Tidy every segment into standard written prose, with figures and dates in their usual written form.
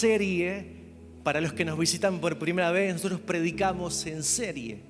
serie, para los que nos visitan por primera vez, nosotros predicamos en serie.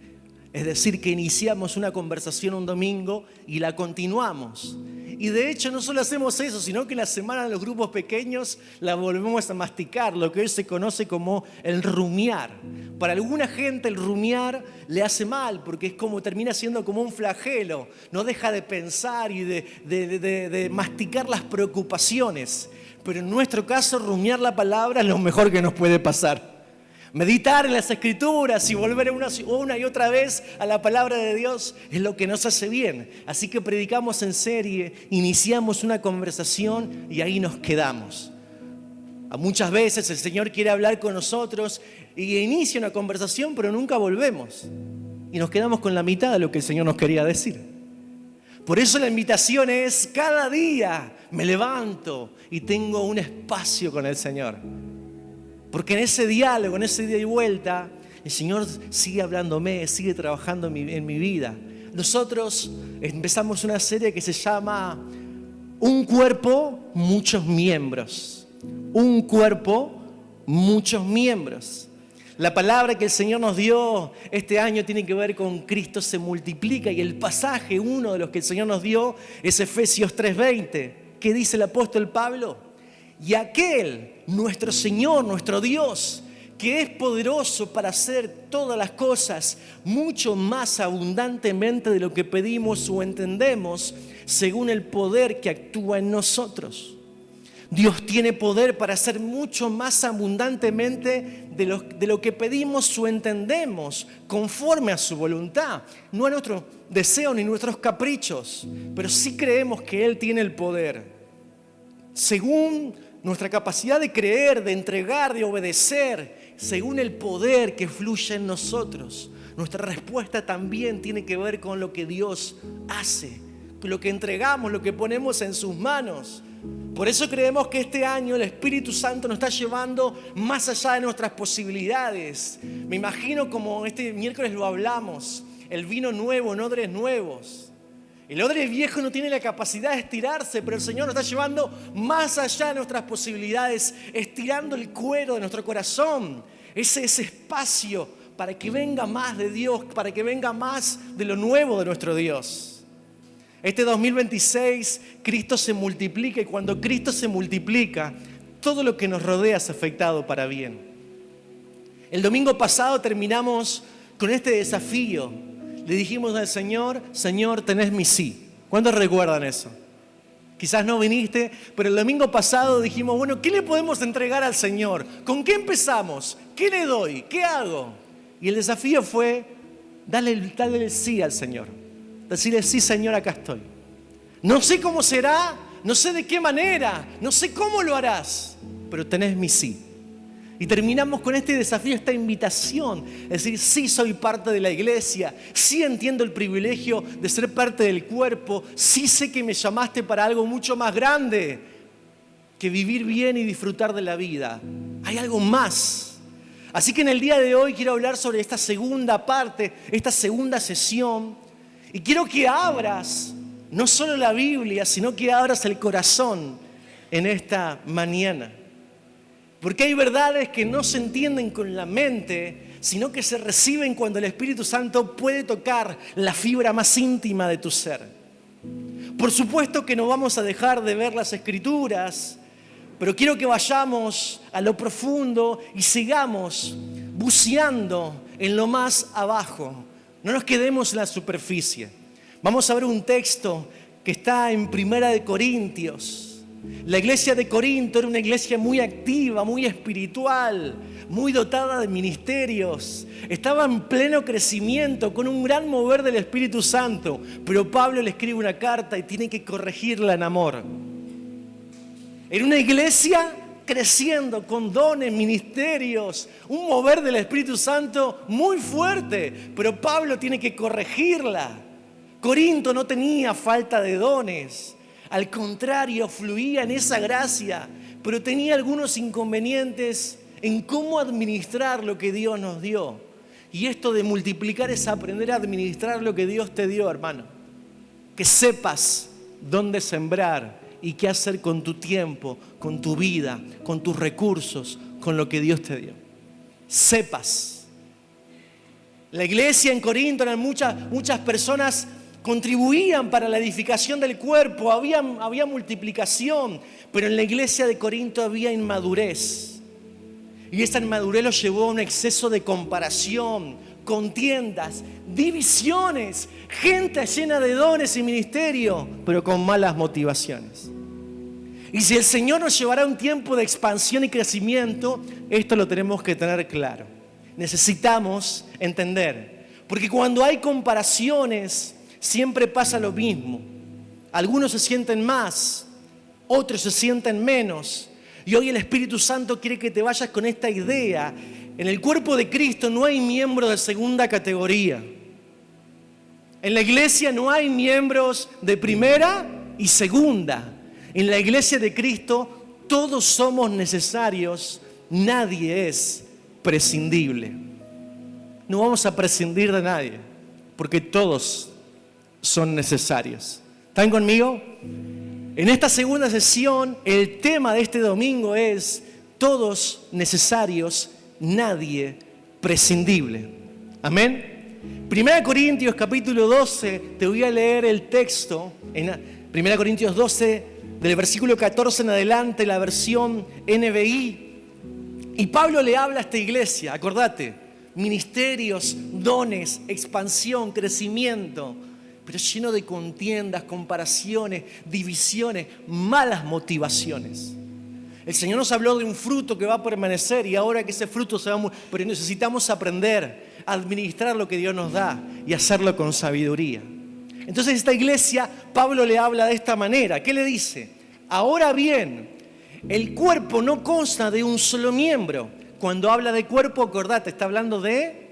Es decir, que iniciamos una conversación un domingo y la continuamos. Y de hecho no solo hacemos eso, sino que la semana de los grupos pequeños la volvemos a masticar, lo que hoy se conoce como el rumiar. Para alguna gente el rumiar le hace mal, porque es como termina siendo como un flagelo. No deja de pensar y de masticar las preocupaciones. Pero en nuestro caso, rumiar la palabra es lo mejor que nos puede pasar. Meditar en las Escrituras y volver una y otra vez a la palabra de Dios es lo que nos hace bien. Así que predicamos en serie, iniciamos una conversación y ahí nos quedamos. Muchas veces el Señor quiere hablar con nosotros y inicia una conversación, pero nunca volvemos. Y nos quedamos con la mitad de lo que el Señor nos quería decir. Por eso la invitación es: cada día me levanto y tengo un espacio con el Señor. Porque en ese diálogo, en ese ida y vuelta, el Señor sigue hablándome, sigue trabajando en mi vida. Nosotros empezamos una serie que se llama Un cuerpo, muchos miembros. Un cuerpo, muchos miembros. La palabra que el Señor nos dio este año tiene que ver con Cristo se multiplica, y el pasaje, uno de los que el Señor nos dio, es Efesios 3:20. ¿Qué dice el apóstol Pablo? Y aquel, nuestro Señor, nuestro Dios, que es poderoso para hacer todas las cosas mucho más abundantemente de lo que pedimos o entendemos, según el poder que actúa en nosotros. Dios tiene poder para hacer mucho más abundantemente de lo que pedimos o entendemos, conforme a su voluntad. No a nuestros deseos ni nuestros caprichos, pero sí creemos que Él tiene el poder. Según nuestra capacidad de creer, de entregar, de obedecer, según el poder que fluye en nosotros, nuestra respuesta también tiene que ver con lo que Dios hace, con lo que entregamos, lo que ponemos en sus manos. Por eso creemos que este año el Espíritu Santo nos está llevando más allá de nuestras posibilidades. Me imagino, como este miércoles lo hablamos, el vino nuevo en odres nuevos. El odre viejo no tiene la capacidad de estirarse, pero el Señor nos está llevando más allá de nuestras posibilidades, estirando el cuero de nuestro corazón, ese espacio para que venga más de Dios, para que venga más de lo nuevo de nuestro Dios. Este 2026, Cristo se multiplica, y cuando Cristo se multiplica, todo lo que nos rodea es afectado para bien. El domingo pasado terminamos con este desafío. Le dijimos al Señor: Señor, tenés mi sí. ¿Cuántos recuerdan eso? Quizás no viniste, pero el domingo pasado dijimos: bueno, ¿qué le podemos entregar al Señor? ¿Con qué empezamos? ¿Qué le doy? ¿Qué hago? Y el desafío fue darle el sí al Señor. Decirle: sí, Señor, acá estoy. No sé cómo será, no sé de qué manera, no sé cómo lo harás, pero tenés mi sí. Y terminamos con este desafío, esta invitación. Es decir, sí soy parte de la iglesia, sí entiendo el privilegio de ser parte del cuerpo, sí sé que me llamaste para algo mucho más grande que vivir bien y disfrutar de la vida. Hay algo más. Así que en el día de hoy quiero hablar sobre esta segunda parte, esta segunda sesión. Y quiero que abras no solo la Biblia, sino que abras el corazón en esta mañana. Porque hay verdades que no se entienden con la mente, sino que se reciben cuando el Espíritu Santo puede tocar la fibra más íntima de tu ser. Por supuesto que no vamos a dejar de ver las Escrituras, pero quiero que vayamos a lo profundo y sigamos buceando en lo más abajo. No nos quedemos en la superficie. Vamos a ver un texto que está en 1 Corintios. La iglesia de Corinto era una iglesia muy activa, muy espiritual, muy dotada de ministerios. Estaba en pleno crecimiento, con un gran mover del Espíritu Santo. Pero Pablo le escribe una carta y tiene que corregirla en amor. Era una iglesia creciendo con dones, ministerios, un mover del Espíritu Santo muy fuerte. Pero Pablo tiene que corregirla. Corinto no tenía falta de dones. Al contrario, fluía en esa gracia, pero tenía algunos inconvenientes en cómo administrar lo que Dios nos dio. Y esto de multiplicar es aprender a administrar lo que Dios te dio, hermano. Que sepas dónde sembrar y qué hacer con tu tiempo, con tu vida, con tus recursos, con lo que Dios te dio. Sepas. La iglesia en Corinto eran muchas personas contribuían para la edificación del cuerpo, había multiplicación, pero en la iglesia de Corinto había inmadurez. Y esa inmadurez los llevó a un exceso de comparación, contiendas, divisiones, gente llena de dones y ministerio, pero con malas motivaciones. Y si el Señor nos llevará a un tiempo de expansión y crecimiento, esto lo tenemos que tener claro. Necesitamos entender, porque cuando hay comparaciones, siempre pasa lo mismo. Algunos se sienten más, otros se sienten menos. Y hoy el Espíritu Santo quiere que te vayas con esta idea. En el cuerpo de Cristo no hay miembros de segunda categoría. En la iglesia no hay miembros de primera y segunda. En la iglesia de Cristo todos somos necesarios, nadie es prescindible. No vamos a prescindir de nadie, porque todos son necesarios. ¿Están conmigo? En esta segunda sesión, el tema de este domingo es todos necesarios, nadie prescindible. Amén. 1 Corintios capítulo 12, te voy a leer el texto. En 1 Corintios 12, del versículo 14 en adelante, la versión NBI. Y Pablo le habla a esta iglesia, acordate, ministerios, dones, expansión, crecimiento, pero lleno de contiendas, comparaciones, divisiones, malas motivaciones. El Señor nos habló de un fruto que va a permanecer y ahora que ese fruto se va a... Pero necesitamos aprender a administrar lo que Dios nos da y hacerlo con sabiduría. Entonces esta iglesia, Pablo le habla de esta manera. ¿Qué le dice? Ahora bien, el cuerpo no consta de un solo miembro. Cuando habla de cuerpo, acordate, está hablando de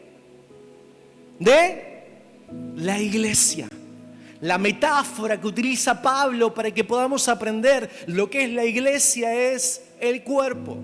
la iglesia. La metáfora que utiliza Pablo para que podamos aprender lo que es la iglesia es el cuerpo.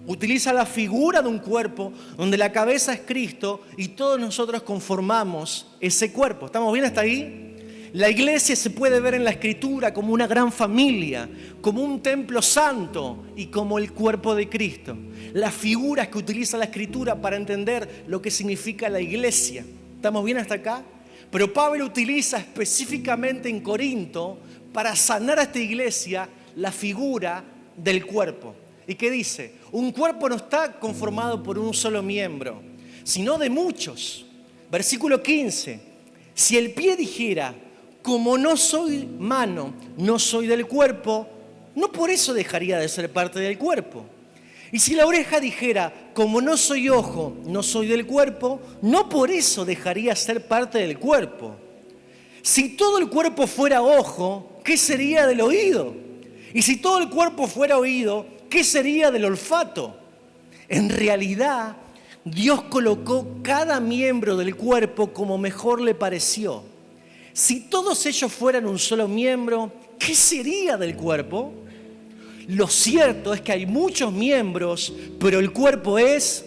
Utiliza la figura de un cuerpo donde la cabeza es Cristo y todos nosotros conformamos ese cuerpo. ¿Estamos bien hasta ahí? La iglesia se puede ver en la Escritura como una gran familia, como un templo santo y como el cuerpo de Cristo. Las figuras que utiliza la Escritura para entender lo que significa la iglesia. ¿Estamos bien hasta acá? Pero Pablo utiliza específicamente en Corinto para sanar a esta iglesia la figura del cuerpo. ¿Y qué dice? Un cuerpo no está conformado por un solo miembro, sino de muchos. Versículo 15. Si el pie dijera, como no soy mano, no soy del cuerpo, no por eso dejaría de ser parte del cuerpo. Y si la oreja dijera, como no soy ojo, no soy del cuerpo, no por eso dejaría de ser parte del cuerpo. Si todo el cuerpo fuera ojo, ¿qué sería del oído? Y si todo el cuerpo fuera oído, ¿qué sería del olfato? En realidad, Dios colocó cada miembro del cuerpo como mejor le pareció. Si todos ellos fueran un solo miembro, ¿qué sería del cuerpo? Lo cierto es que hay muchos miembros, pero el cuerpo es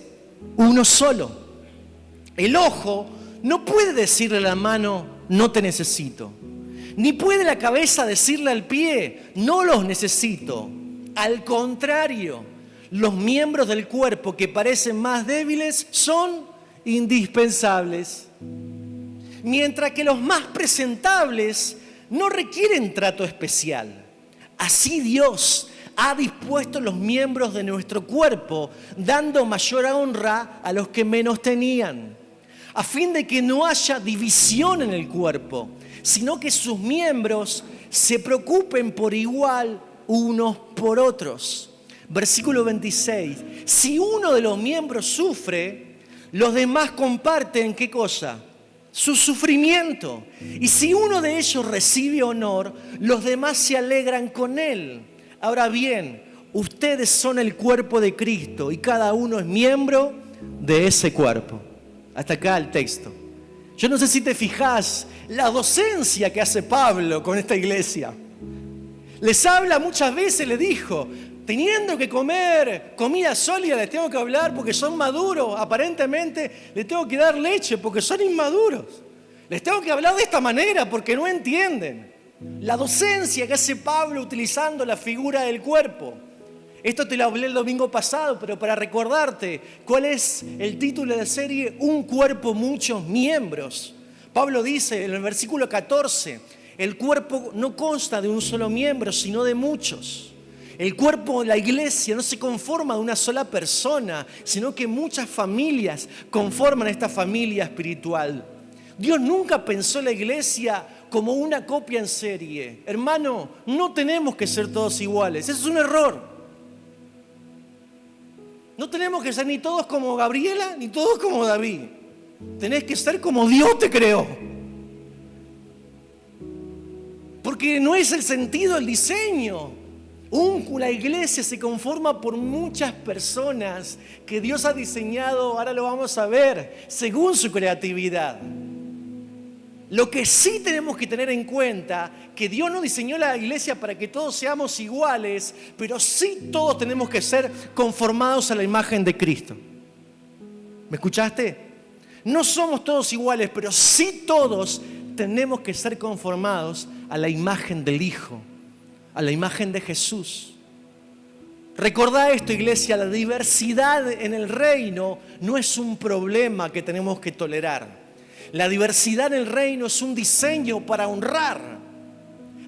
uno solo. El ojo no puede decirle a la mano, no te necesito. Ni puede la cabeza decirle al pie, no los necesito. Al contrario, los miembros del cuerpo que parecen más débiles son indispensables. Mientras que los más presentables no requieren trato especial. Así Dios ha dispuesto los miembros de nuestro cuerpo, dando mayor honra a los que menos tenían, a fin de que no haya división en el cuerpo, sino que sus miembros se preocupen por igual unos por otros. Versículo 26. Si uno de los miembros sufre, los demás comparten, ¿qué cosa? Su sufrimiento. Y si uno de ellos recibe honor, los demás se alegran con él. Ahora bien, ustedes son el cuerpo de Cristo y cada uno es miembro de ese cuerpo. Hasta acá el texto. Yo no sé si te fijas la docencia que hace Pablo con esta iglesia. Les habla muchas veces, le dijo, teniendo que comer comida sólida, les tengo que hablar porque son maduros. Aparentemente les tengo que dar leche porque son inmaduros. Les tengo que hablar de esta manera porque no entienden. La docencia que hace Pablo utilizando la figura del cuerpo. Esto te lo hablé el domingo pasado, pero para recordarte, ¿cuál es el título de la serie? Un cuerpo, muchos miembros. Pablo dice en el versículo 14, el cuerpo no consta de un solo miembro, sino de muchos. El cuerpo de la iglesia no se conforma de una sola persona, sino que muchas familias conforman esta familia espiritual. Dios nunca pensó la iglesia como una copia en serie. Hermano, no tenemos que ser todos iguales, eso es un error. No tenemos que ser ni todos como Gabriela, ni todos como David. Tenés que ser como Dios te creó. Porque no es el sentido del diseño. La iglesia se conforma por muchas personas que Dios ha diseñado, ahora lo vamos a ver, según su creatividad. Lo que sí tenemos que tener en cuenta, que Dios no diseñó la iglesia para que todos seamos iguales, pero sí todos tenemos que ser conformados a la imagen de Cristo. ¿Me escuchaste? No somos todos iguales, pero sí todos tenemos que ser conformados a la imagen del Hijo, a la imagen de Jesús. Recordá esto, iglesia, la diversidad en el reino no es un problema que tenemos que tolerar. La diversidad en el reino es un diseño para honrar.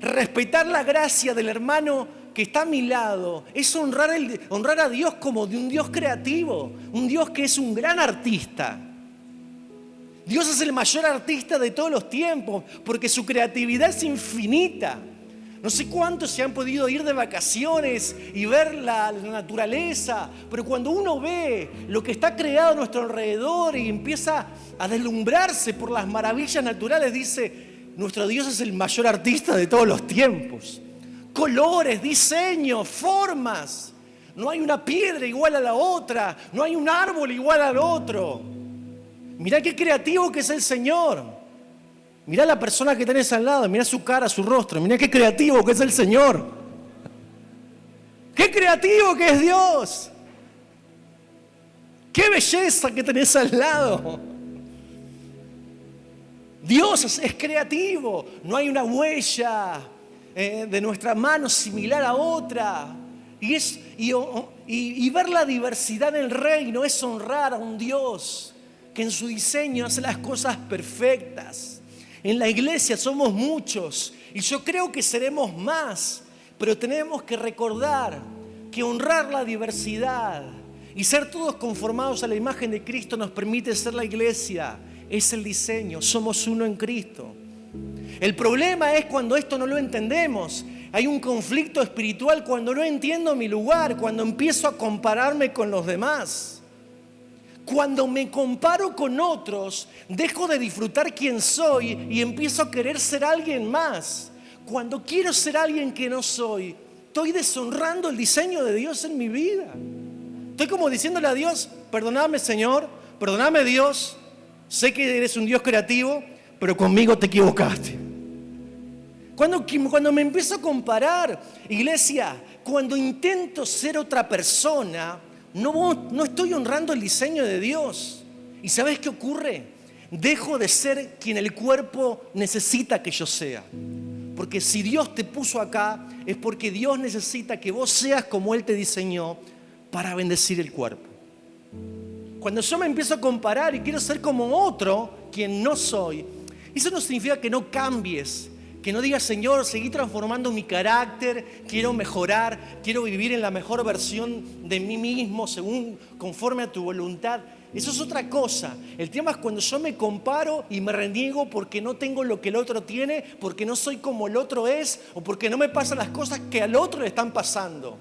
Respetar la gracia del hermano que está a mi lado es honrar a Dios como de un Dios creativo, un Dios que es un gran artista. Dios es el mayor artista de todos los tiempos porque su creatividad es infinita. No sé cuántos se han podido ir de vacaciones y ver la naturaleza, pero cuando uno ve lo que está creado a nuestro alrededor y empieza a deslumbrarse por las maravillas naturales, dice, nuestro Dios es el mayor artista de todos los tiempos. Colores, diseños, formas. No hay una piedra igual a la otra, no hay un árbol igual al otro. Mirá qué creativo que es el Señor. Mirá la persona que tenés al lado, mirá su cara, su rostro, mirá qué creativo que es el Señor. Qué creativo que es Dios. Qué belleza que tenés al lado. Dios es creativo, no hay una huella de nuestra mano similar a otra. Y ver la diversidad en el reino es honrar a un Dios que en su diseño hace las cosas perfectas. En la iglesia somos muchos y yo creo que seremos más, pero tenemos que recordar que honrar la diversidad y ser todos conformados a la imagen de Cristo nos permite ser la iglesia. Es el diseño, somos uno en Cristo. El problema es cuando esto no lo entendemos. Hay un conflicto espiritual cuando no entiendo mi lugar, cuando empiezo a compararme con los demás. Cuando me comparo con otros, dejo de disfrutar quién soy y empiezo a querer ser alguien más. Cuando quiero ser alguien que no soy, estoy deshonrando el diseño de Dios en mi vida. Estoy como diciéndole a Dios, perdóname Señor, perdóname Dios, sé que eres un Dios creativo, pero conmigo te equivocaste. Cuando me empiezo a comparar, iglesia, cuando intento ser otra persona, no estoy honrando el diseño de Dios. ¿Y sabes qué ocurre? Dejo de ser quien el cuerpo necesita que yo sea. Porque si Dios te puso acá, es porque Dios necesita que vos seas como Él te diseñó para bendecir el cuerpo. Cuando yo me empiezo a comparar y quiero ser como otro, quien no soy, eso no significa que no cambies. Que no digas, Señor, seguí transformando mi carácter, quiero mejorar, quiero vivir en la mejor versión de mí mismo, conforme a tu voluntad. Eso es otra cosa. El tema es cuando yo me comparo y me reniego porque no tengo lo que el otro tiene, porque no soy como el otro es, o porque no me pasan las cosas que al otro le están pasando.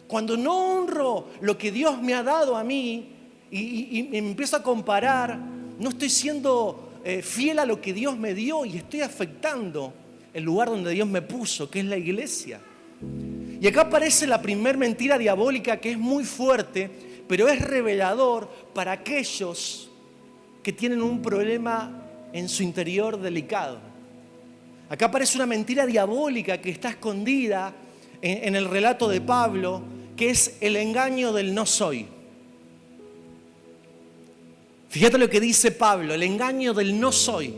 Cuando no honro lo que Dios me ha dado a mí y me empiezo a comparar, no estoy siendo fiel a lo que Dios me dio y estoy afectando el lugar donde Dios me puso, que es la iglesia. Y acá aparece la primer mentira diabólica que es muy fuerte, pero es revelador para aquellos que tienen un problema en su interior delicado. Acá aparece una mentira diabólica que está escondida en el relato de Pablo, que es el engaño del no soy. Fíjate lo que dice Pablo, el engaño del no soy.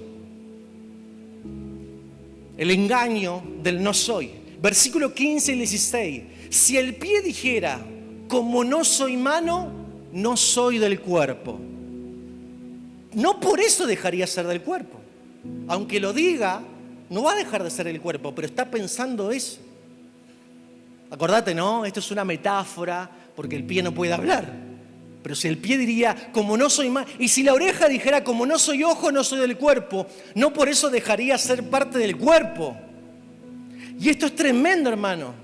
El engaño del no soy. Versículo 15 y 16. Si el pie dijera, como no soy mano, no soy del cuerpo, no por eso dejaría ser del cuerpo. Aunque lo diga, no va a dejar de ser el cuerpo, pero está pensando eso. Acordate, ¿no? Esto es una metáfora porque el pie no puede hablar. Pero si el pie diría, como no soy mano, y si la oreja dijera, como no soy ojo, no soy del cuerpo, no por eso dejaría ser parte del cuerpo. Y esto es tremendo, hermano,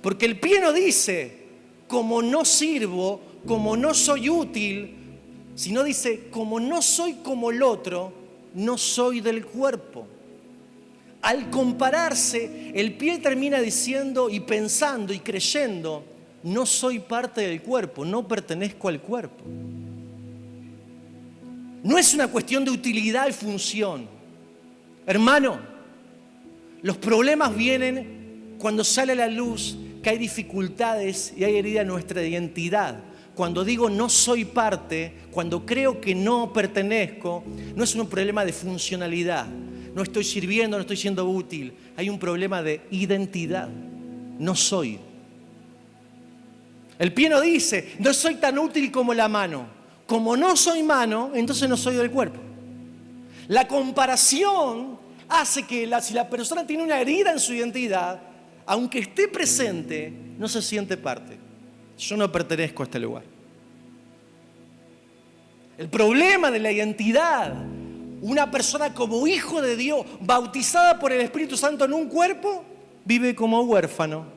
porque el pie no dice, como no sirvo, como no soy útil, sino dice, como no soy como el otro, no soy del cuerpo. Al compararse, el pie termina diciendo y pensando y creyendo, no soy parte del cuerpo, no pertenezco al cuerpo. No es una cuestión de utilidad y función. Hermano, los problemas vienen cuando sale a la luz que hay dificultades y hay herida en nuestra identidad. Cuando digo no soy parte, cuando creo que no pertenezco, no es un problema de funcionalidad. No estoy sirviendo, no estoy siendo útil. Hay un problema de identidad. No soy. El pie no dice, no soy tan útil como la mano. Como no soy mano, entonces no soy del cuerpo. La comparación hace que si la persona tiene una herida en su identidad, aunque esté presente, no se siente parte. Yo no pertenezco a este lugar. El problema de la identidad, una persona como hijo de Dios, bautizada por el Espíritu Santo en un cuerpo, vive como huérfano.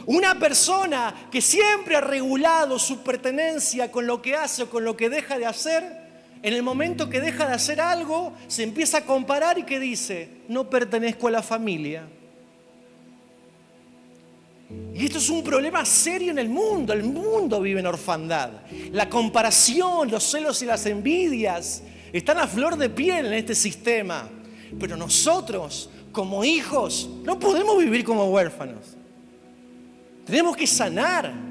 Una persona que siempre ha regulado su pertenencia con lo que hace o con lo que deja de hacer, en el momento que deja de hacer algo, se empieza a comparar y que dice, no pertenezco a la familia. Y esto es un problema serio en el mundo vive en orfandad. La comparación, los celos y las envidias están a flor de piel en este sistema. Pero nosotros, como hijos, no podemos vivir como huérfanos. Tenemos que sanar.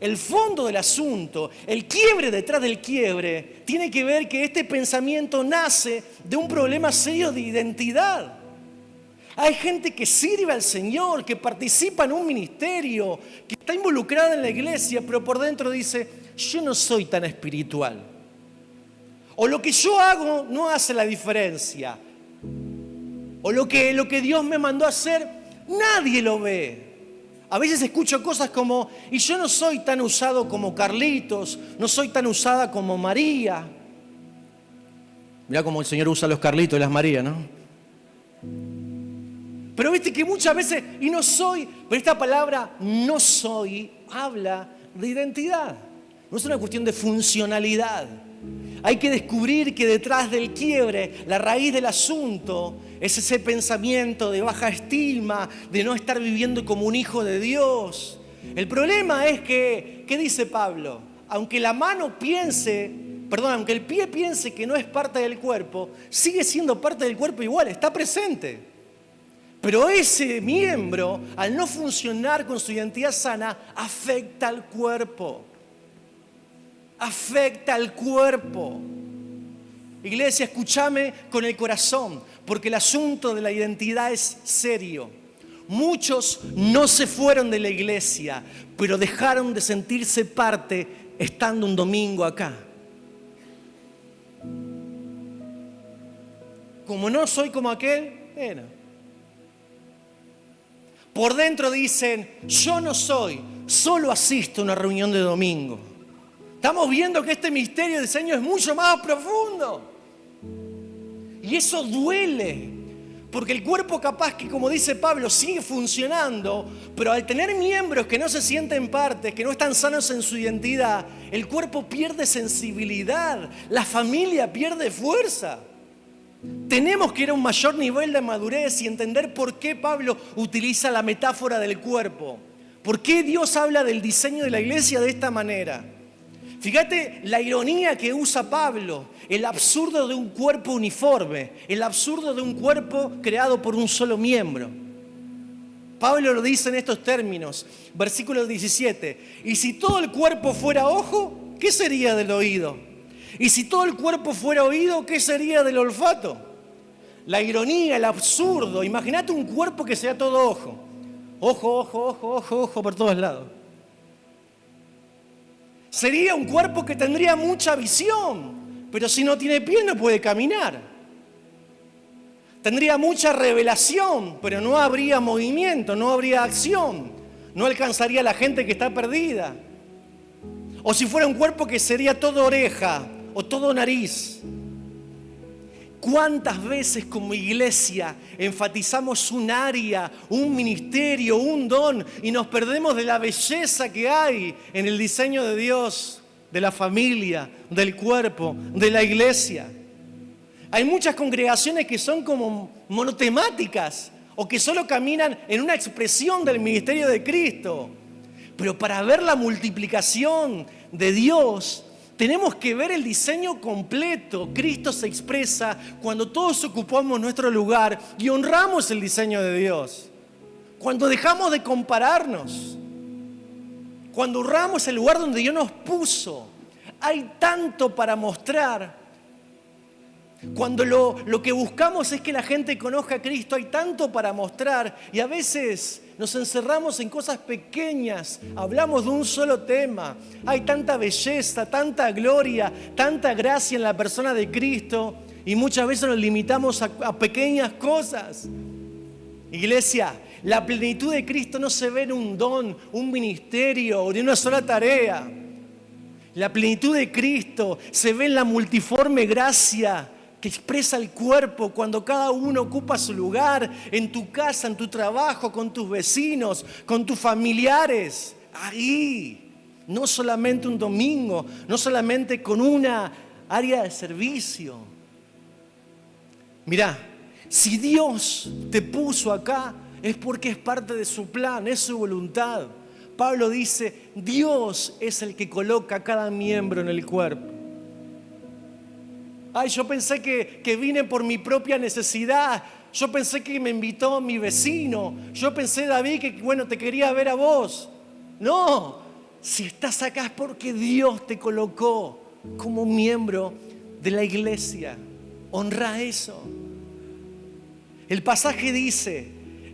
El fondo del asunto, el quiebre detrás del quiebre, tiene que ver que este pensamiento nace de un problema serio de identidad. Hay gente que sirve al Señor, que participa en un ministerio, que está involucrada en la iglesia, pero por dentro dice, yo no soy tan espiritual. O lo que yo hago no hace la diferencia. O lo que Dios me mandó a hacer, nadie lo ve. A veces escucho cosas como, y yo no soy tan usado como Carlitos, no soy tan usada como María. Mirá cómo el Señor usa a los Carlitos y las Marías, ¿no? Pero viste que muchas veces, y no soy, pero esta palabra no soy, habla de identidad. No es una cuestión de funcionalidad. Hay que descubrir que detrás del quiebre, la raíz del asunto, es ese pensamiento de baja estima, de no estar viviendo como un hijo de Dios. El problema es que, ¿qué dice Pablo? Aunque el pie piense que no es parte del cuerpo, sigue siendo parte del cuerpo igual, está presente. Pero ese miembro, al no funcionar con su identidad sana, afecta al cuerpo. Afecta al cuerpo. Iglesia, escúchame con el corazón, porque el asunto de la identidad es serio. Muchos no se fueron de la iglesia, pero dejaron de sentirse parte estando un domingo acá. Como no soy como aquel, bueno. Por dentro dicen, yo no soy, solo asisto a una reunión de domingo. Estamos viendo que este misterio de diseño es mucho más profundo. Y eso duele, porque el cuerpo capaz que, como dice Pablo, sigue funcionando, pero al tener miembros que no se sienten parte, que no están sanos en su identidad, el cuerpo pierde sensibilidad, la familia pierde fuerza. Tenemos que ir a un mayor nivel de madurez y entender por qué Pablo utiliza la metáfora del cuerpo. ¿Por qué Dios habla del diseño de la iglesia de esta manera? Fíjate la ironía que usa Pablo, el absurdo de un cuerpo uniforme, el absurdo de un cuerpo creado por un solo miembro. Pablo lo dice en estos términos, versículo 17. Y si todo el cuerpo fuera ojo, ¿qué sería del oído? Y si todo el cuerpo fuera oído, ¿qué sería del olfato? La ironía, el absurdo. Imagínate un cuerpo que sea todo ojo. Ojo, ojo, ojo, ojo, ojo por todos lados. Sería un cuerpo que tendría mucha visión, pero si no tiene piel no puede caminar. Tendría mucha revelación, pero no habría movimiento, no habría acción. No alcanzaría a la gente que está perdida. O si fuera un cuerpo que sería todo oreja o todo nariz. ¿Cuántas veces como iglesia enfatizamos un área, un ministerio, un don y nos perdemos de la belleza que hay en el diseño de Dios, de la familia, del cuerpo, de la iglesia? Hay muchas congregaciones que son como monotemáticas o que solo caminan en una expresión del ministerio de Cristo. Pero para ver la multiplicación de Dios, tenemos que ver el diseño completo. Cristo se expresa cuando todos ocupamos nuestro lugar y honramos el diseño de Dios. Cuando dejamos de compararnos. Cuando honramos el lugar donde Dios nos puso. Hay tanto para mostrar. Cuando lo que buscamos es que la gente conozca a Cristo, hay tanto para mostrar y a veces nos encerramos en cosas pequeñas, hablamos de un solo tema. Hay tanta belleza, tanta gloria, tanta gracia en la persona de Cristo y muchas veces nos limitamos a pequeñas cosas. Iglesia, la plenitud de Cristo no se ve en un don, un ministerio o en una sola tarea. La plenitud de Cristo se ve en la multiforme gracia que expresa el cuerpo cuando cada uno ocupa su lugar, en tu casa, en tu trabajo, con tus vecinos, con tus familiares. Ahí, no solamente un domingo, no solamente con una área de servicio. Mirá, si Dios te puso acá, es porque es parte de su plan, es su voluntad. Pablo dice, Dios es el que coloca a cada miembro en el cuerpo. Ay, yo pensé que vine por mi propia necesidad. Yo pensé que me invitó mi vecino. Yo pensé, David, que bueno, te quería ver a vos. No, si estás acá es porque Dios te colocó como miembro de la iglesia. Honra eso. El pasaje dice,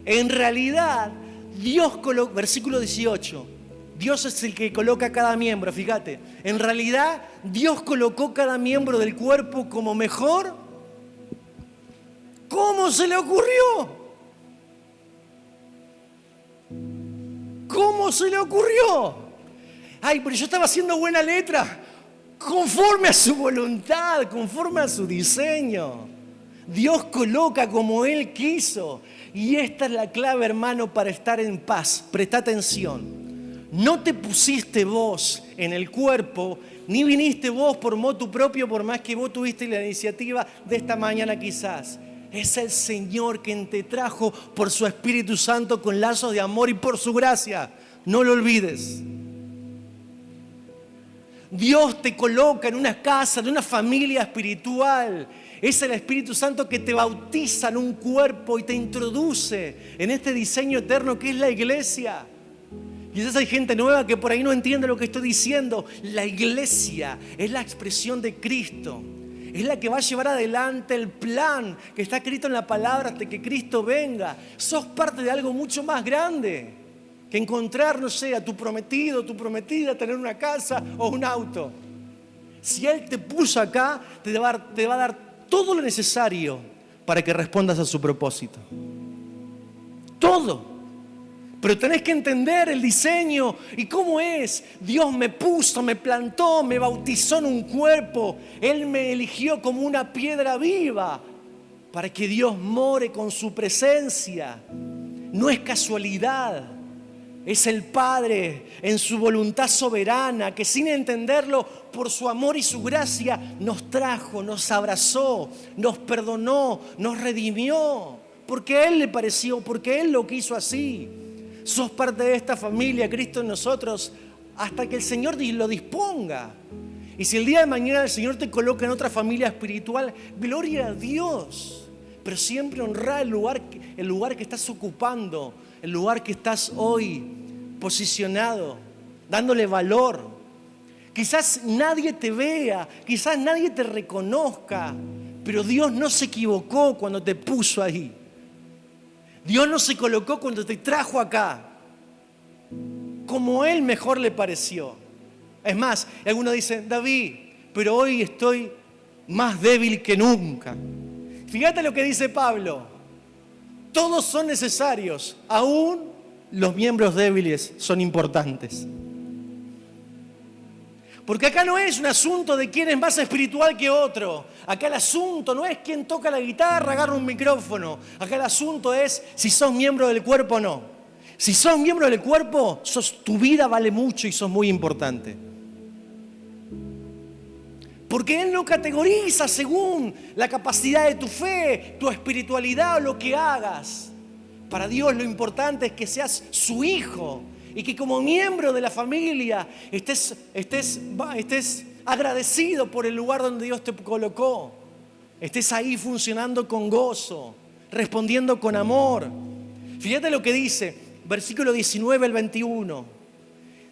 en realidad, Dios colocó, versículo 18, Dios es el que coloca a cada miembro, fíjate. En realidad, Dios colocó cada miembro del cuerpo como mejor. ¿Cómo se le ocurrió? ¿Cómo se le ocurrió? Ay, pero yo estaba haciendo buena letra. Conforme a su voluntad, conforme a su diseño. Dios coloca como Él quiso. Y esta es la clave, hermano, para estar en paz. Presta atención. No te pusiste vos en el cuerpo, ni viniste vos por motu propio, por más que vos tuviste la iniciativa de esta mañana quizás. Es el Señor quien te trajo por su Espíritu Santo con lazos de amor y por su gracia. No lo olvides. Dios te coloca en una casa, en una familia espiritual. Es el Espíritu Santo que te bautiza en un cuerpo y te introduce en este diseño eterno que es la iglesia. Quizás hay gente nueva que por ahí no entiende lo que estoy diciendo. La iglesia es la expresión de Cristo. Es la que va a llevar adelante el plan que está escrito en la palabra hasta que Cristo venga. Sos parte de algo mucho más grande que encontrar, no sé, a tu prometido, tu prometida, tener una casa o un auto. Si Él te puso acá, te va a dar todo lo necesario para que respondas a su propósito. Todo. Pero tenés que entender el diseño y cómo es. Dios me puso, me plantó, me bautizó en un cuerpo. Él me eligió como una piedra viva para que Dios more con su presencia. No es casualidad. Es el Padre en su voluntad soberana que sin entenderlo, por su amor y su gracia, nos trajo, nos abrazó, nos perdonó, nos redimió. Porque a Él le pareció, porque Él lo quiso así. Sos parte de esta familia, Cristo en nosotros, hasta que el Señor lo disponga. Y si el día de mañana el Señor te coloca en otra familia espiritual, gloria a Dios. Pero siempre honrar el lugar que estás ocupando, el lugar que estás hoy posicionado, dándole valor. Quizás nadie te vea, quizás nadie te reconozca, pero Dios no se equivocó cuando te puso ahí. Dios no se colocó cuando te trajo acá como Él mejor le pareció. Es más, algunos dicen, David, pero hoy estoy más débil que nunca. Fíjate lo que dice Pablo. Todos son necesarios, aún los miembros débiles son importantes. Porque acá no es un asunto de quién es más espiritual que otro. Acá el asunto no es quién toca la guitarra, agarra un micrófono. Acá el asunto es si sos miembro del cuerpo o no. Si sos miembro del cuerpo, tu vida vale mucho y sos muy importante. Porque Él no categoriza según la capacidad de tu fe, tu espiritualidad o lo que hagas. Para Dios lo importante es que seas su hijo y que como miembro de la familia estés agradecido por el lugar donde Dios te colocó. Estés ahí funcionando con gozo, respondiendo con amor. Fíjate lo que dice, versículo 19 al 21.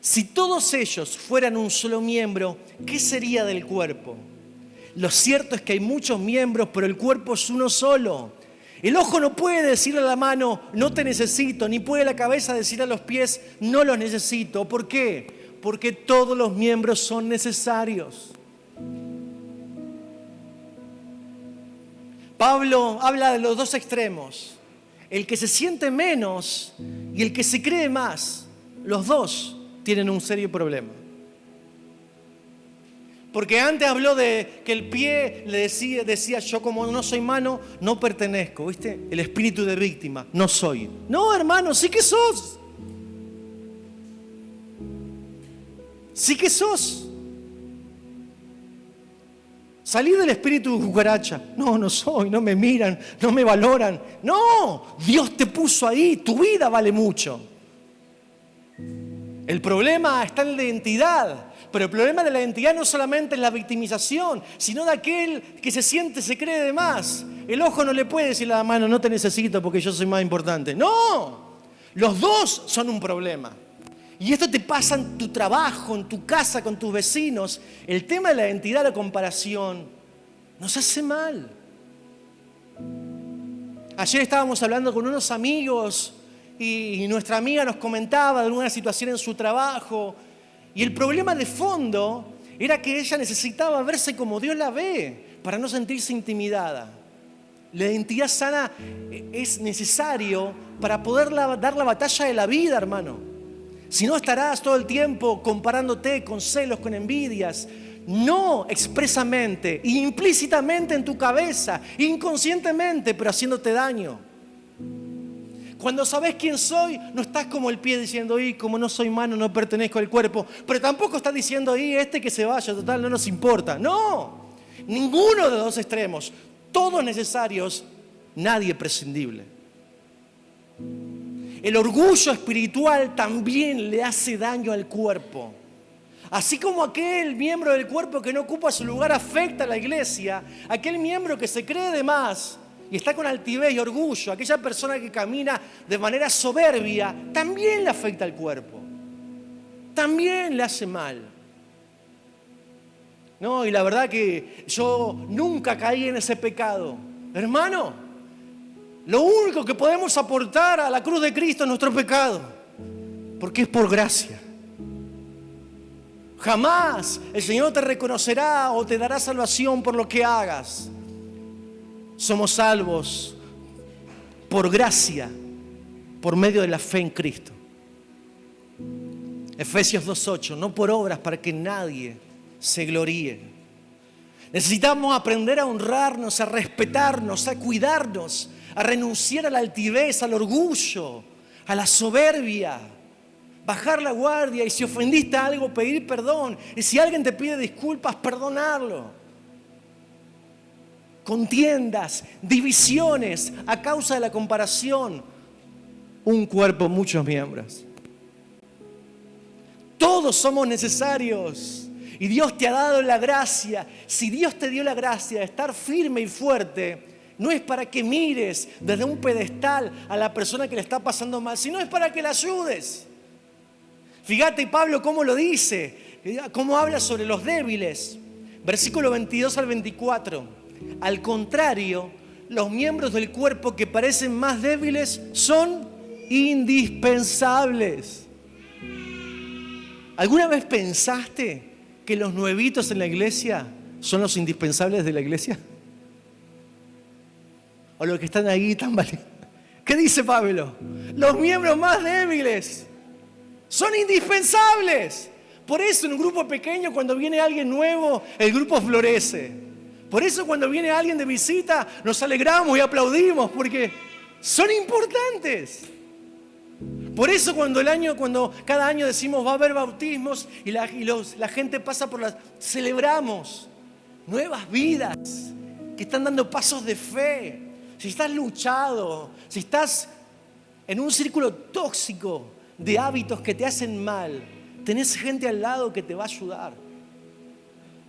Si todos ellos fueran un solo miembro, ¿qué sería del cuerpo? Lo cierto es que hay muchos miembros, pero el cuerpo es uno solo. El ojo no puede decirle a la mano, no te necesito, ni puede la cabeza decir a los pies, no los necesito. ¿Por qué? Porque todos los miembros son necesarios. Pablo habla de los dos extremos, el que se siente menos y el que se cree más. Los dos tienen un serio problema. Porque antes habló de que el pie le decía yo como no soy mano, no pertenezco, ¿viste? El espíritu de víctima, no soy. No, hermano, sí que sos. Sí que sos. Salí del espíritu de cucaracha. No, no soy, no me miran, no me valoran. No, Dios te puso ahí, tu vida vale mucho. El problema está en la identidad, pero el problema de la identidad no solamente es la victimización, sino de aquel que se cree de más. El ojo no le puede decir a la mano, no te necesito porque yo soy más importante. No, los dos son un problema. Y esto te pasa en tu trabajo, en tu casa, con tus vecinos. El tema de la identidad, la comparación, nos hace mal. Ayer estábamos hablando con unos amigos y nuestra amiga nos comentaba de alguna situación en su trabajo. Y el problema de fondo era que ella necesitaba verse como Dios la ve para no sentirse intimidada. La identidad sana es necesario para poder dar la batalla de la vida, hermano. Si no, estarás todo el tiempo comparándote con celos, con envidias. No expresamente, implícitamente en tu cabeza, inconscientemente, pero haciéndote daño. Cuando sabes quién soy, no estás como el pie diciendo, como no soy mano, no pertenezco al cuerpo. Pero tampoco estás diciendo, que se vaya, total, no nos importa. No, ninguno de los dos extremos. Todos necesarios, nadie prescindible. El orgullo espiritual también le hace daño al cuerpo. Así como aquel miembro del cuerpo que no ocupa su lugar afecta a la iglesia, aquel miembro que se cree de más y está con altivez y orgullo, aquella persona que camina de manera soberbia, también le afecta al cuerpo. También le hace mal. No, y la verdad que yo nunca caí en ese pecado. Hermano, lo único que podemos aportar a la cruz de Cristo es nuestro pecado, porque es por gracia. Jamás el Señor te reconocerá o te dará salvación por lo que hagas. Somos salvos por gracia, por medio de la fe en Cristo. Efesios 2:8, no por obras para que nadie se gloríe. Necesitamos aprender a honrarnos, a respetarnos, a cuidarnos, a renunciar a la altivez, al orgullo, a la soberbia, bajar la guardia y si ofendiste a algo, pedir perdón. Y si alguien te pide disculpas, perdonarlo. Contiendas, divisiones a causa de la comparación. Un cuerpo, muchos miembros. Todos somos necesarios y Dios te ha dado la gracia. Si Dios te dio la gracia de estar firme y fuerte, no es para que mires desde un pedestal a la persona que le está pasando mal, sino es para que la ayudes. Fíjate Pablo cómo lo dice, cómo habla sobre los débiles. Versículo 22 al 24. Al contrario, los miembros del cuerpo que parecen más débiles son indispensables. ¿Alguna vez pensaste que los nuevitos en la iglesia son los indispensables de la iglesia? ¿O los que están ahí tan valientes? ¿Qué dice Pablo? Los miembros más débiles son indispensables. Por eso en un grupo pequeño, cuando viene alguien nuevo, el grupo florece. Por eso cuando viene alguien de visita, nos alegramos y aplaudimos, porque son importantes. Por eso cuando cada año decimos va a haber bautismos y la gente pasa por celebramos nuevas vidas que están dando pasos de fe. Si estás luchado, si estás en un círculo tóxico de hábitos que te hacen mal, tenés gente al lado que te va a ayudar.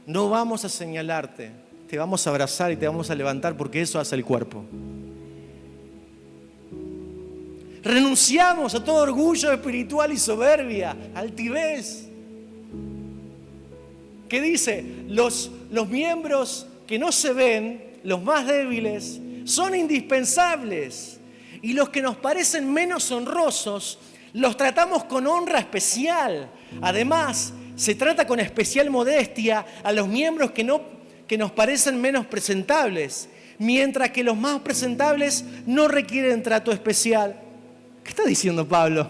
No vamos a señalarte, te vamos a abrazar y te vamos a levantar, porque eso hace el cuerpo. Renunciamos a todo orgullo espiritual y soberbia, altivez. ¿Qué dice? Los miembros que no se ven, los más débiles, son indispensables. Y los que nos parecen menos honrosos, los tratamos con honra especial. Además, se trata con especial modestia a los miembros que nos parecen menos presentables, mientras que los más presentables no requieren trato especial. ¿Qué está diciendo Pablo?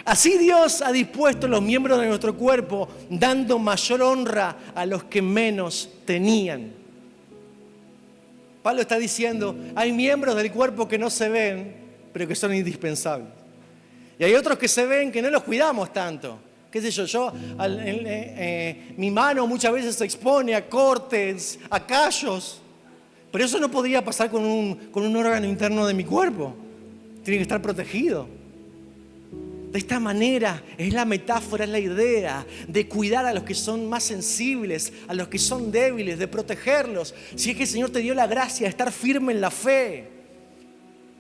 Así Dios ha dispuesto los miembros de nuestro cuerpo, dando mayor honra a los que menos tenían. Pablo está diciendo, hay miembros del cuerpo que no se ven, pero que son indispensables. Y hay otros que se ven que no los cuidamos tanto. ¿Qué sé yo? Mi mano muchas veces se expone a cortes, a callos. Pero eso no podría pasar con un órgano interno de mi cuerpo. Tiene que estar protegido. De esta manera es la metáfora, es la idea de cuidar a los que son más sensibles, a los que son débiles, de protegerlos. Si es que el Señor te dio la gracia de estar firme en la fe.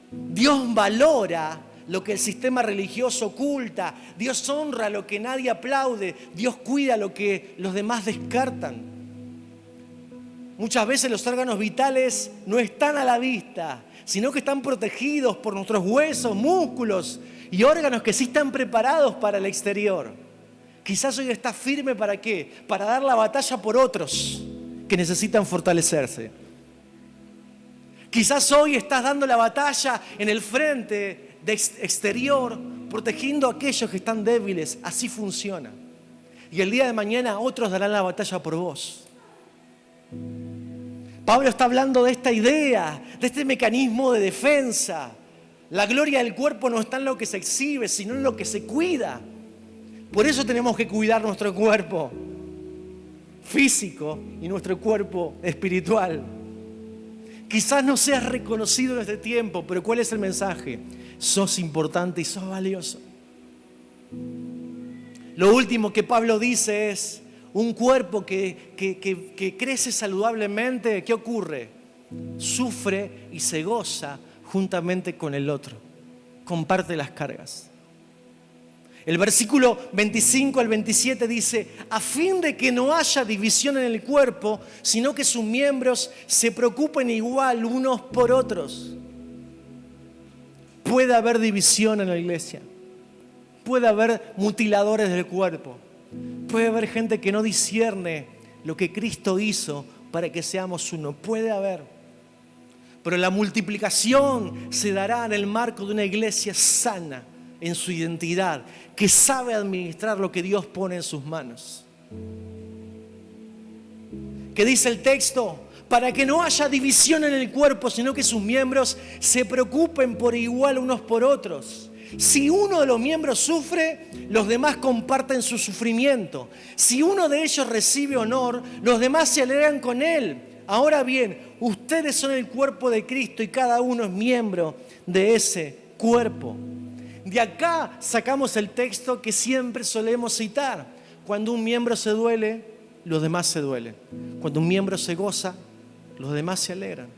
Dios valora lo que el sistema religioso oculta. Dios honra lo que nadie aplaude. Dios cuida lo que los demás descartan. Muchas veces los órganos vitales no están a la vista, sino que están protegidos por nuestros huesos, músculos y órganos que sí están preparados para el exterior. Quizás hoy estás firme ¿para qué? Para dar la batalla por otros que necesitan fortalecerse. Quizás hoy estás dando la batalla en el frente exterior, protegiendo a aquellos que están débiles. Así funciona. Y el día de mañana otros darán la batalla por vos. Pablo está hablando de esta idea, de este mecanismo de defensa. La gloria del cuerpo no está en lo que se exhibe, sino en lo que se cuida. Por eso tenemos que cuidar nuestro cuerpo físico y nuestro cuerpo espiritual. Quizás no seas reconocido en este tiempo, pero ¿cuál es el mensaje? Sos importante y sos valioso. Lo último que Pablo dice es, un cuerpo que crece saludablemente, ¿qué ocurre? Sufre y se goza juntamente con el otro. Comparte las cargas. El versículo 25 al 27 dice, a fin de que no haya división en el cuerpo, sino que sus miembros se preocupen igual unos por otros. Puede haber división en la iglesia. Puede haber mutiladores del cuerpo. Puede haber gente que no discierne lo que Cristo hizo para que seamos uno. Puede haber. Pero la multiplicación se dará en el marco de una iglesia sana en su identidad, que sabe administrar lo que Dios pone en sus manos. ¿Qué dice el texto? Para que no haya división en el cuerpo, sino que sus miembros se preocupen por igual unos por otros. Si uno de los miembros sufre, los demás comparten su sufrimiento. Si uno de ellos recibe honor, los demás se alegran con él. Ahora bien, ustedes son el cuerpo de Cristo y cada uno es miembro de ese cuerpo. De acá sacamos el texto que siempre solemos citar. Cuando un miembro se duele, los demás se duelen. Cuando un miembro se goza, los demás se alegran.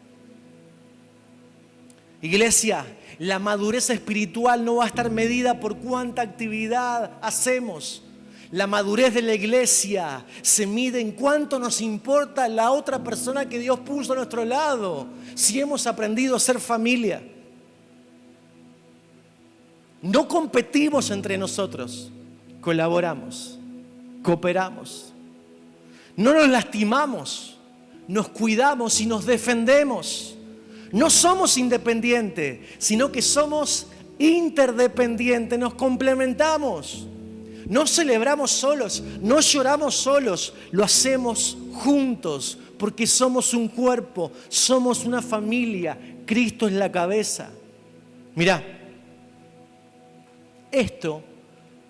Iglesia, la madurez espiritual no va a estar medida por cuánta actividad hacemos. La madurez de la iglesia se mide en cuánto nos importa la otra persona que Dios puso a nuestro lado. Si hemos aprendido a ser familia. No competimos entre nosotros, colaboramos, cooperamos. No nos lastimamos, nos cuidamos y nos defendemos. No somos independientes, sino que somos interdependientes, nos complementamos. No celebramos solos, no lloramos solos, lo hacemos juntos, porque somos un cuerpo, somos una familia, Cristo es la cabeza. Mirá, esto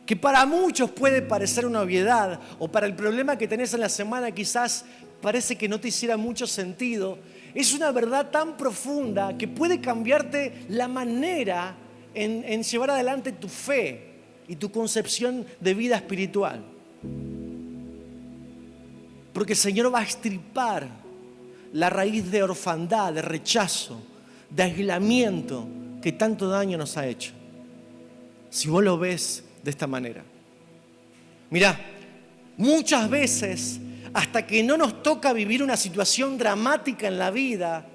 que para muchos puede parecer una obviedad, o para el problema que tenés en la semana quizás parece que no te hiciera mucho sentido, es una verdad tan profunda que puede cambiarte la manera en llevar adelante tu fe y tu concepción de vida espiritual. Porque el Señor va a extirpar la raíz de orfandad, de rechazo, de aislamiento que tanto daño nos ha hecho. Si vos lo ves de esta manera. Mirá, muchas veces, hasta que no nos toca vivir una situación dramática en la vida,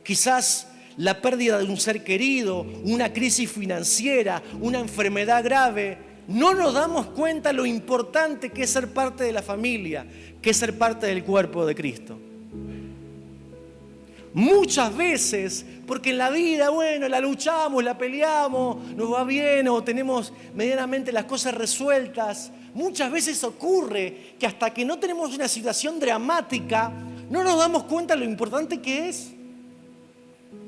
quizás la pérdida de un ser querido, una crisis financiera, una enfermedad grave, no nos damos cuenta lo importante que es ser parte de la familia, que es ser parte del cuerpo de Cristo. Muchas veces, porque en la vida, bueno, la luchamos, la peleamos, nos va bien o tenemos medianamente las cosas resueltas, muchas veces ocurre que hasta que no tenemos una situación dramática, no nos damos cuenta lo importante que es.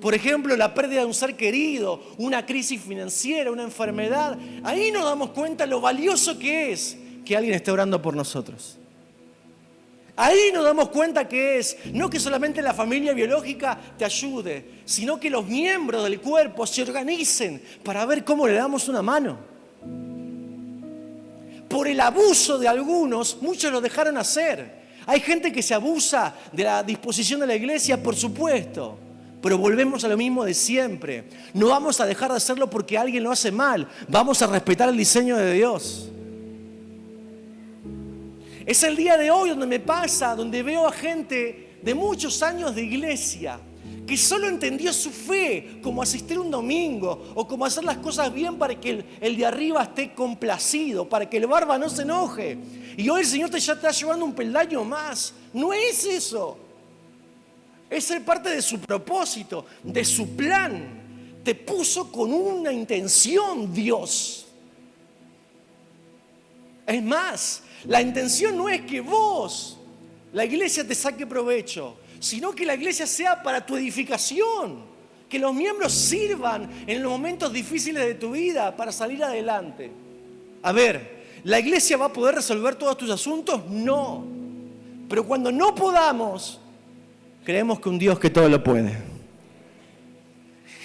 Por ejemplo, la pérdida de un ser querido, una crisis financiera, una enfermedad. Ahí nos damos cuenta lo valioso que es que alguien esté orando por nosotros. Ahí nos damos cuenta que es, no que solamente la familia biológica te ayude, sino que los miembros del cuerpo se organicen para ver cómo le damos una mano. Por el abuso de algunos, muchos lo dejaron hacer. Hay gente que se abusa de la disposición de la iglesia, por supuesto. Pero volvemos a lo mismo de siempre. No vamos a dejar de hacerlo porque alguien lo hace mal. Vamos a respetar el diseño de Dios. Es el día de hoy donde me pasa, donde veo a gente de muchos años de iglesia que solo entendió su fe como asistir un domingo o como hacer las cosas bien para que el de arriba esté complacido, para que el barba no se enoje. Y hoy el Señor ya te está llevando un peldaño más. No es eso. Es ser parte de su propósito, de su plan. Te puso con una intención Dios. Es más, la intención no es que vos, la iglesia, te saque provecho, sino que la iglesia sea para tu edificación. Que los miembros sirvan en los momentos difíciles de tu vida para salir adelante. A ver, ¿la iglesia va a poder resolver todos tus asuntos? No. Pero cuando no podamos, creemos que un Dios que todo lo puede.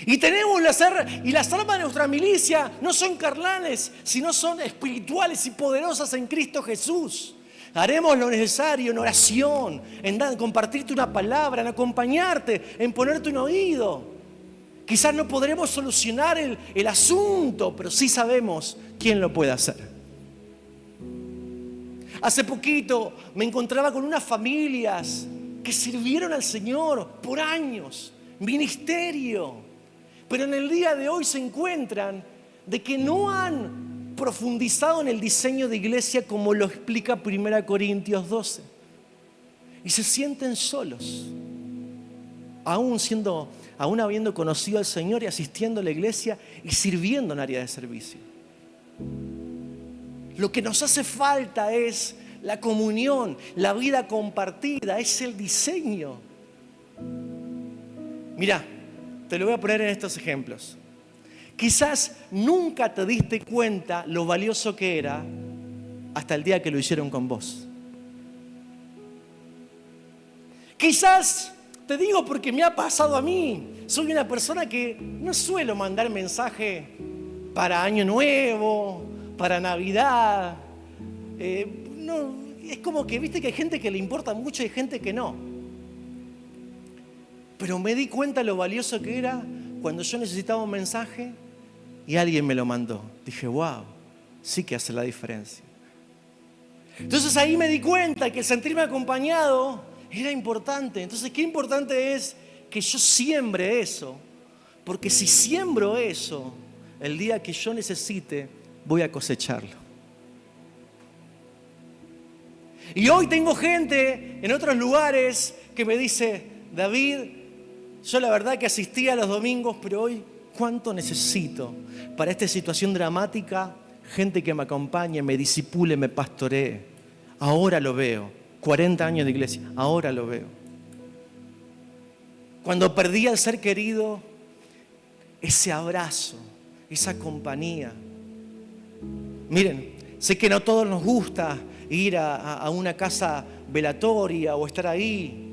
Y tenemos las armas de nuestra milicia no son carnales, sino son espirituales y poderosas en Cristo Jesús. Haremos lo necesario en oración, en compartirte una palabra, en acompañarte, en ponerte un oído. Quizás no podremos solucionar el asunto, pero sí sabemos quién lo puede hacer. Hace poquito me encontraba con unas familias que sirvieron al Señor por años, ministerio, pero en el día de hoy se encuentran de que no han profundizado en el diseño de iglesia como lo explica 1 Corintios 12 y se sienten solos, aún habiendo conocido al Señor y asistiendo a la iglesia y sirviendo en área de servicio. Lo que nos hace falta es la comunión, la vida compartida, es el diseño. Mira, te lo voy a poner en estos ejemplos. Quizás nunca te diste cuenta lo valioso que era hasta el día que lo hicieron con vos. Quizás, te digo porque me ha pasado a mí, soy una persona que no suelo mandar mensaje para Año Nuevo, para Navidad. No, es como que viste que hay gente que le importa mucho y hay gente que no. Pero me di cuenta lo valioso que era cuando yo necesitaba un mensaje y alguien me lo mandó. Dije, wow, sí que hace la diferencia. Entonces ahí me di cuenta que el sentirme acompañado era importante. Entonces, qué importante es que yo siembre eso. Porque si siembro eso, el día que yo necesite, voy a cosecharlo. Y hoy tengo gente en otros lugares que me dice: David, yo la verdad que asistía a los domingos, pero hoy, ¿cuánto necesito para esta situación dramática? Gente que me acompañe, me disipule, me pastoree. Ahora lo veo. 40 años de iglesia, ahora lo veo. Cuando perdí al ser querido, ese abrazo, esa compañía. Miren, sé que no a todos nos gusta ir a una casa velatoria o estar ahí.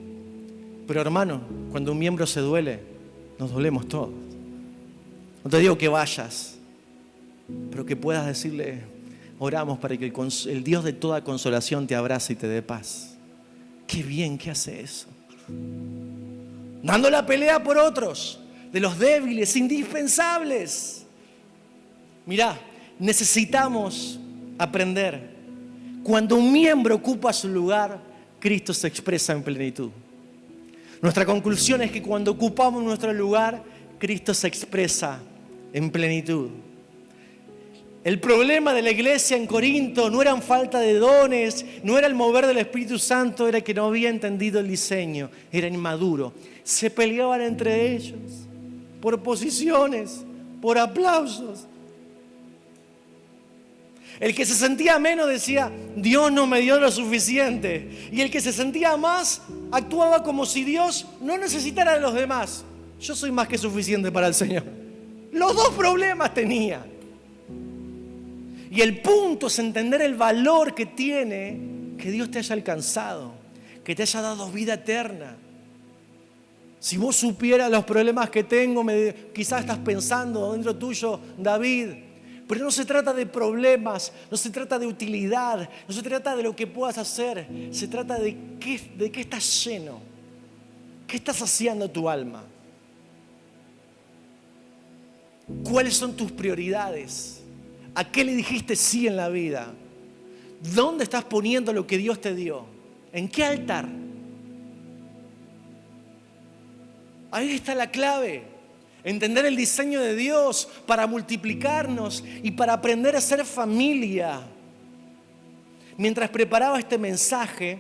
Pero hermano, cuando un miembro se duele, nos dolemos todos. No te digo que vayas, pero que puedas decirle: oramos para que el Dios de toda consolación te abrace y te dé paz. Qué bien que hace eso. Dando la pelea por otros, de los débiles, indispensables. Mirá, necesitamos aprender. Cuando un miembro ocupa su lugar, Cristo se expresa en plenitud. Nuestra conclusión es que cuando ocupamos nuestro lugar, Cristo se expresa en plenitud. El problema de la iglesia en Corinto no era falta de dones, no era el mover del Espíritu Santo, era que no había entendido el diseño, era inmaduro. Se peleaban entre ellos por posiciones, por aplausos. El que se sentía menos decía: Dios no me dio lo suficiente. Y el que se sentía más actuaba como si Dios no necesitara de los demás. Yo soy más que suficiente para el Señor. Los dos problemas tenía. Y el punto es entender el valor que tiene que Dios te haya alcanzado, que te haya dado vida eterna. Si vos supieras los problemas que tengo, quizás estás pensando dentro tuyo: David, pero no se trata de problemas, no se trata de utilidad, no se trata de lo que puedas hacer, se trata de qué estás lleno, qué estás saciando tu alma, cuáles son tus prioridades. ¿A qué le dijiste sí en la vida? ¿Dónde estás poniendo lo que Dios te dio? ¿En qué altar? Ahí está la clave. Entender el diseño de Dios para multiplicarnos y para aprender a ser familia. Mientras preparaba este mensaje,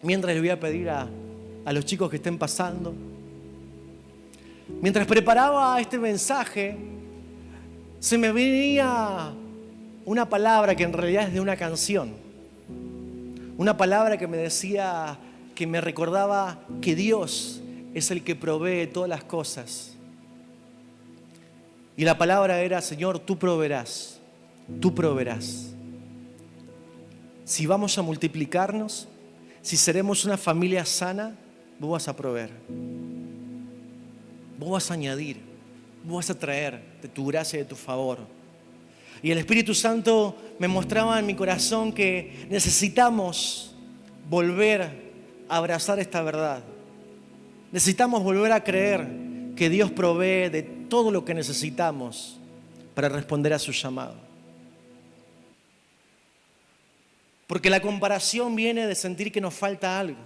mientras le voy a pedir a los chicos que estén pasando, mientras preparaba este mensaje, se me venía una palabra que en realidad es de una canción. Una palabra que me decía, que me recordaba que Dios es el que provee todas las cosas. Y la palabra era: Señor, tú proveerás, tú proveerás. Si vamos a multiplicarnos, si seremos una familia sana, vos vas a proveer. Vos vas a añadir, vos vas a traer de tu gracia y de tu favor. Y el Espíritu Santo me mostraba en mi corazón que necesitamos volver a abrazar esta verdad. Necesitamos volver a creer que Dios provee de todo lo que necesitamos para responder a su llamado. Porque la comparación viene de sentir que nos falta algo.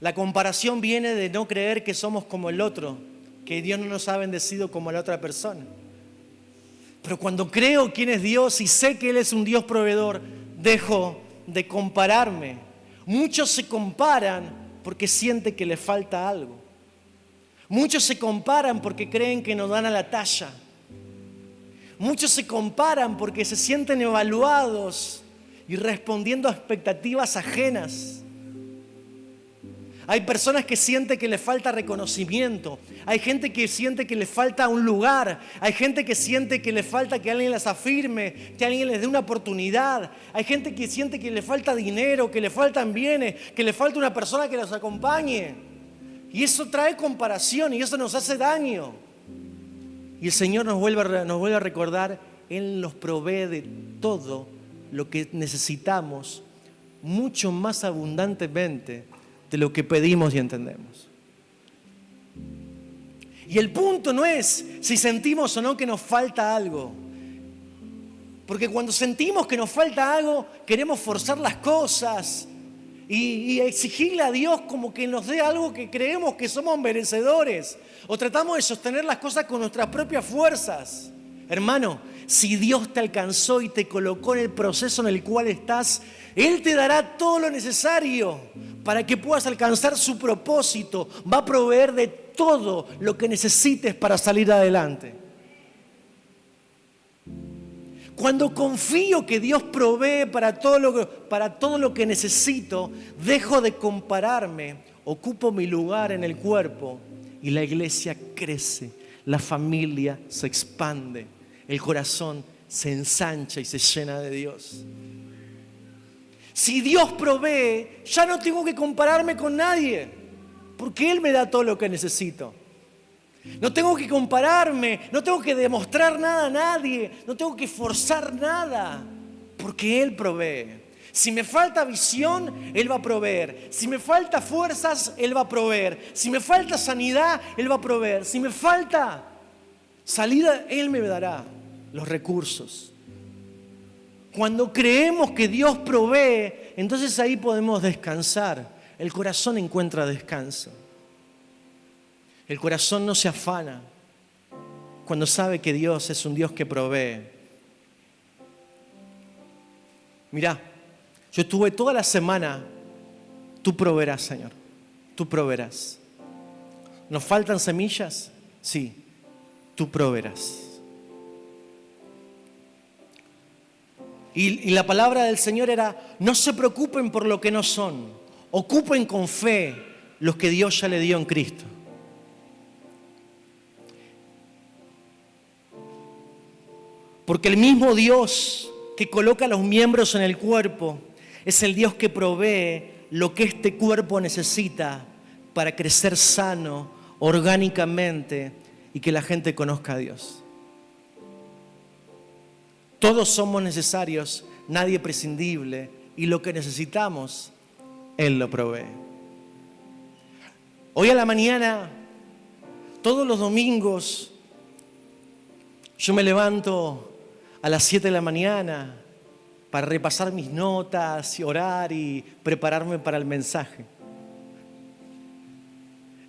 La comparación viene de no creer que somos como el otro, que Dios no nos ha bendecido como la otra persona. Pero cuando creo quién es Dios y sé que Él es un Dios proveedor, dejo de compararme. Muchos se comparan porque sienten que les falta algo. Muchos se comparan porque creen que no dan a la talla. Muchos se comparan porque se sienten evaluados y respondiendo a expectativas ajenas. Hay personas que sienten que les falta reconocimiento. Hay gente que siente que les falta un lugar. Hay gente que siente que les falta que alguien las afirme, que alguien les dé una oportunidad. Hay gente que siente que les falta dinero, que les faltan bienes, que les falta una persona que los acompañe. Y eso trae comparación y eso nos hace daño. Y el Señor nos vuelve a recordar: Él nos provee de todo lo que necesitamos, mucho más abundantemente de lo que pedimos y entendemos. Y el punto no es si sentimos o no que nos falta algo. Porque cuando sentimos que nos falta algo, queremos forzar las cosas y exigirle a Dios como que nos dé algo que creemos que somos merecedores. O tratamos de sostener las cosas con nuestras propias fuerzas. Hermano, si Dios te alcanzó y te colocó en el proceso en el cual estás, Él te dará todo lo necesario para que puedas alcanzar su propósito. Va a proveer de todo lo que necesites para salir adelante. Cuando confío que Dios provee para todo lo que necesito, dejo de compararme, ocupo mi lugar en el cuerpo y la iglesia crece, la familia se expande, el corazón se ensancha y se llena de Dios. Si Dios provee, ya no tengo que compararme con nadie, porque Él me da todo lo que necesito. No tengo que compararme, no tengo que demostrar nada a nadie, no tengo que forzar nada, porque Él provee. Si me falta visión, Él va a proveer. Si me falta fuerzas, Él va a proveer. Si me falta sanidad, Él va a proveer. Si me falta salida, Él me dará los recursos. Cuando creemos que Dios provee, entonces ahí podemos descansar. El corazón encuentra descanso. El corazón no se afana cuando sabe que Dios es un Dios que provee. Mirá, yo estuve toda la semana, tú proveerás, Señor, tú proveerás. ¿Nos faltan semillas? Sí, tú proveerás. Y la palabra del Señor era, no se preocupen por lo que no son, ocupen con fe los que Dios ya le dio en Cristo. Porque el mismo Dios que coloca los miembros en el cuerpo es el Dios que provee lo que este cuerpo necesita para crecer sano, orgánicamente y que la gente conozca a Dios. Todos somos necesarios, nadie prescindible, y lo que necesitamos, Él lo provee. Hoy a la mañana, todos los domingos, yo me levanto a las 7 de la mañana para repasar mis notas y orar y prepararme para el mensaje.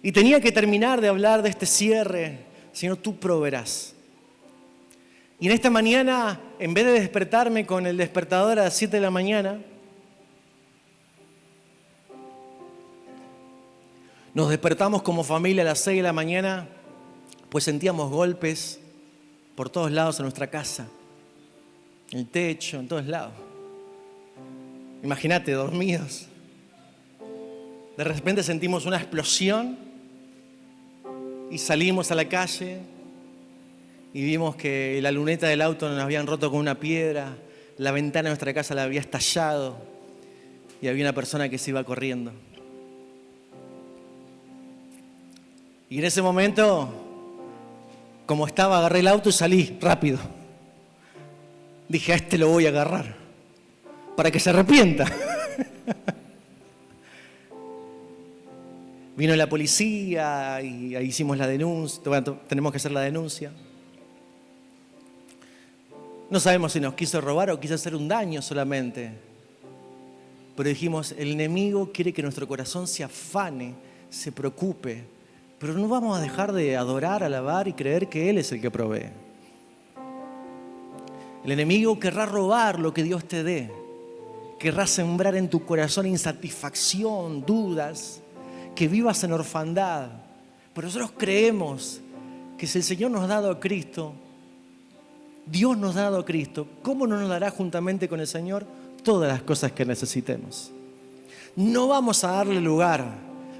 Y tenía que terminar de hablar de este cierre, Señor, tú proveerás. Y en esta mañana, en vez de despertarme con el despertador a las 7 de la mañana, nos despertamos como familia a las 6 de la mañana, pues sentíamos golpes por todos lados en nuestra casa. En el techo, en todos lados. Imagínate, dormidos. De repente sentimos una explosión y salimos a la calle y vimos que la luneta del auto nos habían roto con una piedra, la ventana de nuestra casa la había estallado y había una persona que se iba corriendo. Y en ese momento, como estaba, agarré el auto y salí rápido. Dije, a este lo voy a agarrar, para que se arrepienta. Vino la policía y ahí hicimos la denuncia, bueno, tenemos que hacer la denuncia. No sabemos si nos quiso robar o quiso hacer un daño solamente. Pero dijimos, el enemigo quiere que nuestro corazón se afane, se preocupe. Pero no vamos a dejar de adorar, alabar y creer que Él es el que provee. El enemigo querrá robar lo que Dios te dé. Querrá sembrar en tu corazón insatisfacción, dudas, que vivas en orfandad. Pero nosotros creemos que si el Señor nos ha dado a Cristo, Dios nos ha dado a Cristo, ¿cómo no nos dará juntamente con el Señor todas las cosas que necesitemos? No vamos a darle lugar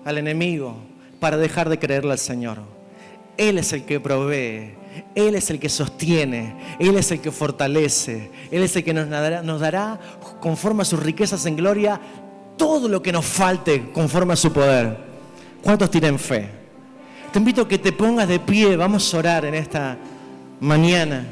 al enemigo para dejar de creerle al Señor. Él es el que provee, Él es el que sostiene, Él es el que fortalece, Él es el que nos dará conforme a sus riquezas en gloria todo lo que nos falte conforme a su poder. ¿Cuántos tienen fe? Te invito a que te pongas de pie, vamos a orar en esta mañana.